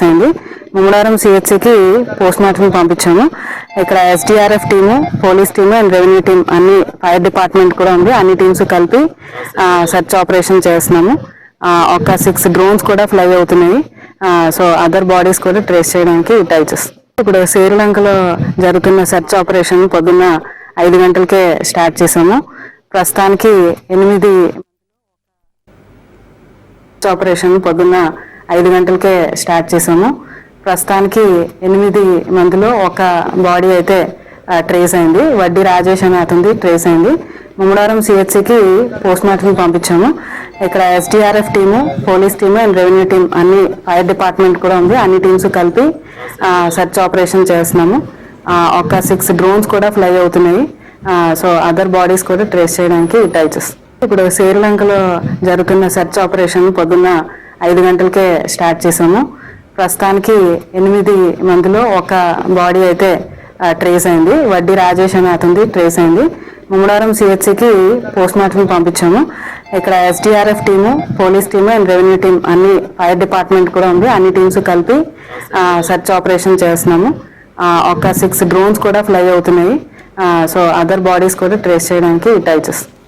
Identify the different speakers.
Speaker 1: అయింది. ముమ్మడారం సిహెచ్సికి post mortem పంపించాము. ఇక్కడ SDRF team, police team and revenue team, అన్ని ఫైర్ డిపార్ట్మెంట్ కూడా ఉంది. అన్ని టీమ్స్ కలిపి సెర్చ్ ఆపరేషన్ చేస్తున్నాము. ఒక 6 డ్రోన్స్ కూడా ఫ్లై అవుతున్నాయి. సో అదర్ బాడీస్ కూడా ట్రేస్ చేయడానికి ట్రై చేస్తాం. ఇప్పుడు శ్రీలంకలో జరుగుతున్న సెర్చ్ ఆపరేషన్ పొద్దున్న 5 గంటలకే స్టార్ట్ చేసాము. ప్రస్తుతానికి 8 ఆపరేషన్ పొద్దున్న 5 గంటలకే స్టార్ట్ చేసాము. ప్రస్తుతానికి 8 మందిలో ఒక బాడీ అయితే ట్రేస్ అయింది. వడ్డీ రాజేష్ అనే అతనిది ట్రేస్ అయింది. ముమ్మడారం సిహెచ్సికి పోస్ట్ మార్టం పంపించాము. ఇక్కడ SDRF team, police team and revenue team, అన్ని ఫైర్ డిపార్ట్మెంట్ కూడా ఉంది. అన్ని టీమ్స్ కలిపి సెర్చ్ ఆపరేషన్ చేస్తున్నాము. ఒక 6 డ్రోన్స్ కూడా ఫ్లై అవుతున్నాయి. సో అదర్ బాడీస్ కూడా ట్రేస్ చేయడానికి ట్రై చేస్తాం. ఇప్పుడు శ్రీలంకలో జరుగుతున్న సెర్చ్ ఆపరేషన్ పొద్దున్న 5 గంటలకే స్టార్ట్ చేసాము. ప్రస్తుతానికి 8 మందిలో ఒక బాడీ అయితే ట్రేస్ అయింది. వడ్డీ రాజేష్ అనే అతనిది ట్రేస్ అయింది. ముమ్మడారం సిహెచ్సికి పోస్ట్ మార్టం పంపించాము. ఇక్కడ SDRF team, police team and revenue team, అన్ని ఫైర్ డిపార్ట్మెంట్ కూడా ఉంది. అన్ని టీమ్స్ కలిపి సెర్చ్ ఆపరేషన్ చేస్తున్నాము. ఒక 6 డ్రోన్స్ కూడా ఫ్లై అవుతున్నాయి. సో అదర్ బాడీస్ కూడా ట్రేస్ చేయడానికి ట్రై చేస్తాం.